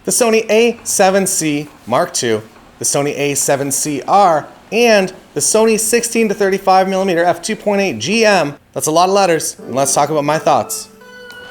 the Sony A7C Mark II, the Sony A7CR, and the Sony 16-35mm f2.8 GM. That's a lot of letters, and let's talk about my thoughts.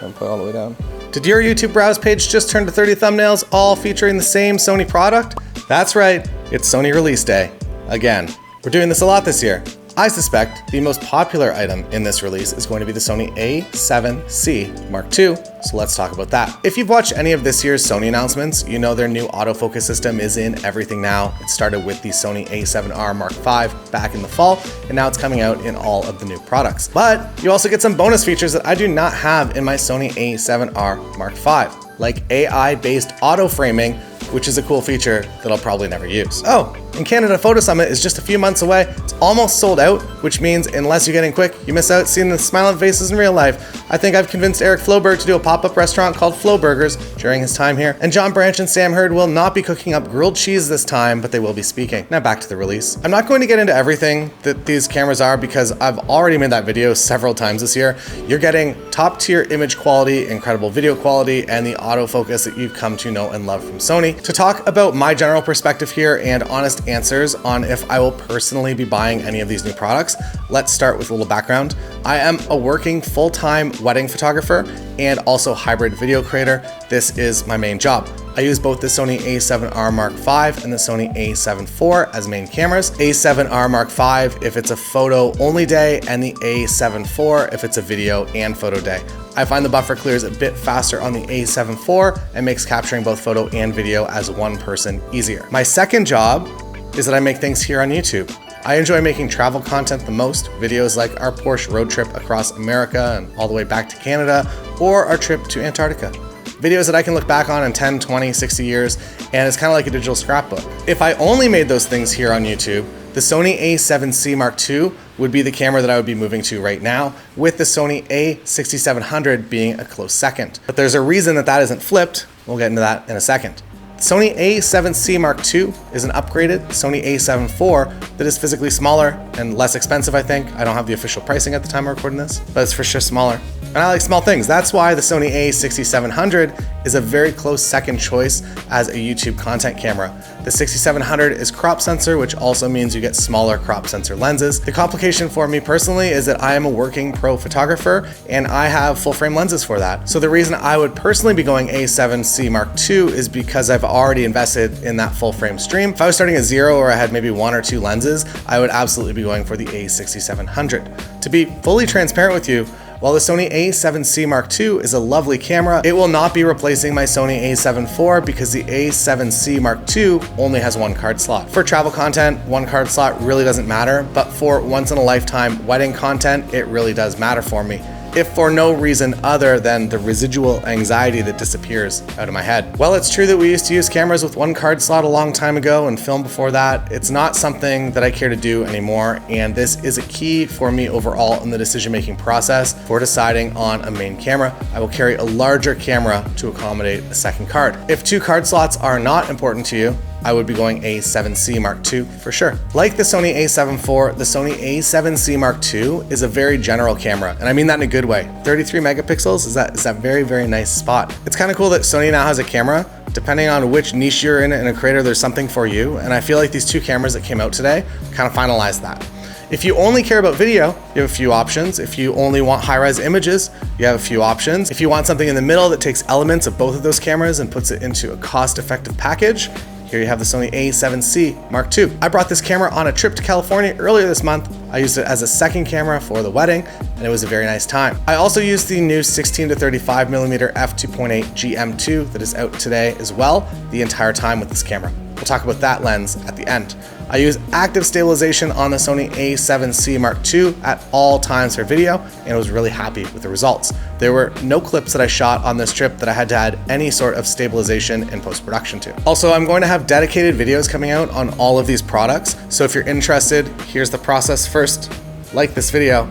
And put it all the way down. Did your YouTube browse page just turn to 30 thumbnails, all featuring the same Sony product? That's right, it's Sony release day. Again, we're doing this a lot this year. I suspect the most popular item in this release is going to be the Sony A7C Mark II, so let's talk about that. If you've watched any of this year's Sony announcements, you know their new autofocus system is in everything now. It started with the Sony A7R Mark V back in the fall, and now it's coming out in all of the new products. But you also get some bonus features that I do not have in my Sony A7R Mark V, like AI-based auto framing, which is a cool feature that I'll probably never use. Oh, and Canada Photo Summit is just a few months away. It's almost sold out, which means unless you're getting quick, you miss out seeing the smiling faces in real life. I think I've convinced Eric Floberg to do a pop-up restaurant called Flo Burgers during his time here. And John Branch and Sam Hurd will not be cooking up grilled cheese this time, but they will be speaking. Now back to the release. I'm not going to get into everything that these cameras are because I've already made that video several times this year. You're getting top-tier image quality, incredible video quality, and the autofocus that you've come to know and love from Sony. To talk about my general perspective here and honest answers on if I will personally be buying any of these new products, let's start with a little background. I am a working full-time wedding photographer and also hybrid video creator. This is my main job. I use both the Sony A7R Mark V and the Sony A7 IV as main cameras. A7R Mark V if it's a photo only day, and the A7 IV if it's a video and photo day. I find the buffer clears a bit faster on the A7 IV and makes capturing both photo and video as one person easier. My second job is that I make things here on YouTube. I enjoy making travel content the most, videos like our Porsche road trip across America and all the way back to Canada, or our trip to Antarctica. Videos that I can look back on in 10, 20, 60 years, and it's kind of like a digital scrapbook. If I only made those things here on YouTube, the Sony A7C Mark II would be the camera that I would be moving to right now, with the Sony A6700 being a close second. But there's a reason that that isn't flipped. We'll get into that in a second. Sony A7C Mark II is an upgraded Sony A7 IV that is physically smaller and less expensive, I think. I don't have the official pricing at the time of recording this, but it's for sure smaller. And I like small things. That's why the Sony A6700 is a very close second choice as a YouTube content camera. The 6700 is crop sensor, which also means you get smaller crop sensor lenses. The complication for me personally is that I am a working pro photographer and I have full frame lenses for that. So the reason I would personally be going A7C Mark II is because I've already invested in that full frame stream. If I was starting at zero or I had maybe one or two lenses, I would absolutely be going for the A6700. To be fully transparent with you, while the Sony A7C Mark II is a lovely camera, it will not be replacing my Sony A7 IV because the A7C Mark II only has one card slot. For travel content, one card slot really doesn't matter, but for once in a lifetime wedding content, it really does matter for me, if for no reason other than the residual anxiety that disappears out of my head. Well, it's true that we used to use cameras with one card slot a long time ago and film before that. It's not something that I care to do anymore, and this is a key for me overall in the decision-making process for deciding on a main camera. I will carry a larger camera to accommodate a second card. If two card slots are not important to you, I would be going A7C Mark II for sure. Like the Sony A7 IV, the Sony A7C Mark II is a very general camera, and I mean that in a good way. 33 megapixels is that very, very nice spot. It's kind of cool that Sony now has a camera. Depending on which niche you're in a creator, there's something for you, and I feel like these two cameras that came out today kind of finalized that. If you only care about video, you have a few options. If you only want high-res images, you have a few options. If you want something in the middle that takes elements of both of those cameras and puts it into a cost-effective package, here you have the Sony A7C Mark II. I brought this camera on a trip to California earlier this month. I used it as a second camera for the wedding, and it was a very nice time. I also used the new 16-35mm f2.8 GM2 that is out today as well, the entire time with this camera. We'll talk about that lens at the end. I use active stabilization on the Sony A7C Mark II at all times for video, and I was really happy with the results. There were no clips that I shot on this trip that I had to add any sort of stabilization in post-production to. Also, I'm going to have dedicated videos coming out on all of these products, so if you're interested, here's the process. First, like this video.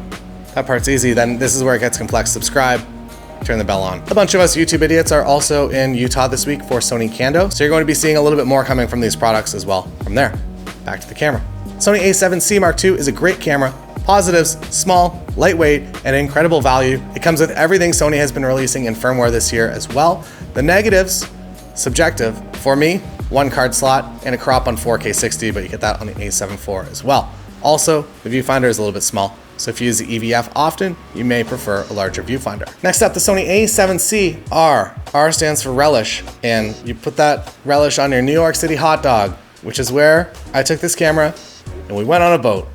That part's easy. Then this is where it gets complex. Subscribe, turn the bell on. A bunch of us YouTube idiots are also in Utah this week for Sony Kando, so you're going to be seeing a little bit more coming from these products as well. From there, back to the camera. Sony A7C Mark II is a great camera. Positives: small, lightweight, and incredible value. It comes with everything Sony has been releasing in firmware this year as well. The negatives: subjective. For me, one card slot and a crop on 4K 60, but you get that on the A7 IV as well. Also, the viewfinder is a little bit small, so if you use the EVF often, you may prefer a larger viewfinder. Next up, the Sony A7CR. R stands for relish, and you put that relish on your New York City hot dog, which is where I took this camera and we went on a boat.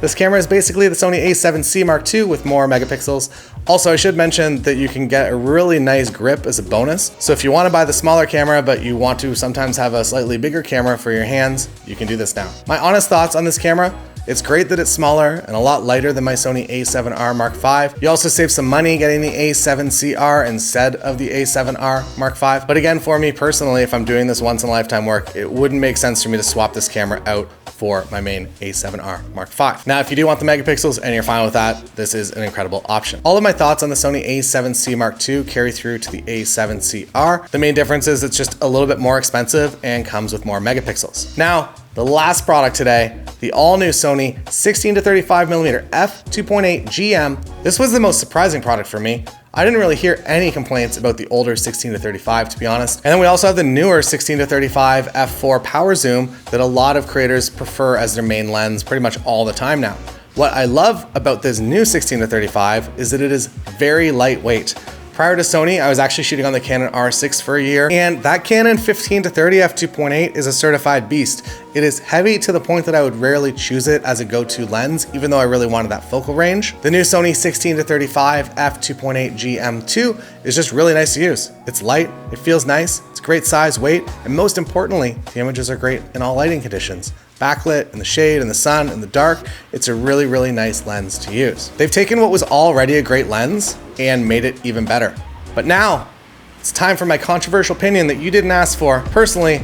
This camera is basically the Sony A7C Mark II with more megapixels. Also, I should mention that you can get a really nice grip as a bonus. So if you want to buy the smaller camera, but you want to sometimes have a slightly bigger camera for your hands, you can do this now. My honest thoughts on this camera: it's great that it's smaller and a lot lighter than my Sony A7R Mark V. You also save some money getting the A7CR instead of the A7R Mark V. But again, for me personally, if I'm doing this once in a lifetime work, it wouldn't make sense for me to swap this camera out for my main A7R Mark V. Now, if you do want the megapixels and you're fine with that, this is an incredible option. All of my thoughts on the Sony A7C Mark II carry through to the A7CR. The main difference is it's just a little bit more expensive and comes with more megapixels. Now, the last product today, the all-new Sony 16-35mm f2.8 GM. This was the most surprising product for me. I didn't really hear any complaints about the older 16-35, to be honest. And then we also have the newer 16-35 f4 power zoom that a lot of creators prefer as their main lens pretty much all the time now. What I love about this new 16-35 is that it is very lightweight. Prior to Sony, I was actually shooting on the Canon R6 for a year, and that Canon 15-30 f2.8 is a certified beast. It is heavy to the point that I would rarely choose it as a go-to lens, even though I really wanted that focal range. The new Sony 16-35 f2.8 GM2 is just really nice to use. It's light, it feels nice, it's great size, weight, and most importantly, the images are great in all lighting conditions. Backlit, in the shade, in the sun, in the dark, it's a really, really nice lens to use. They've taken what was already a great lens and made it even better. But now, it's time for my controversial opinion that you didn't ask for. Personally,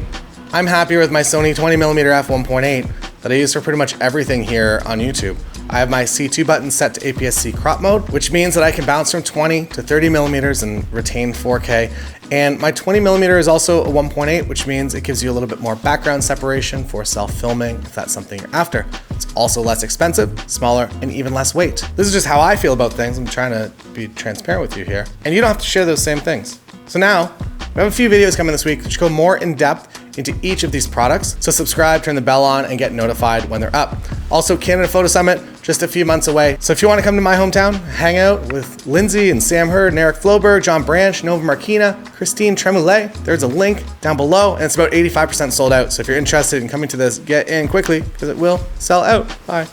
I'm happier with my Sony 20mm f1.8 that I use for pretty much everything here on YouTube. I have my C2 button set to APS-C crop mode, which means that I can bounce from 20 to 30 millimeters and retain 4K. And my 20mm is also a 1.8, which means it gives you a little bit more background separation for self-filming if that's something you're after. It's also less expensive, smaller, and even less weight. This is just how I feel about things. I'm trying to be transparent with you here. And you don't have to share those same things. So now, we have a few videos coming this week which go more in depth into each of these products. So subscribe, turn the bell on, and get notified when they're up. Also, Canada Photo Summit, just a few months away. So if you want to come to my hometown, hang out with Lindsay and Sam Hurd and Eric Floberg, John Branch, Nova Marquina, Christine Tremoulet, there's a link down below, and it's about 85% sold out. So if you're interested in coming to this, get in quickly because it will sell out. Bye.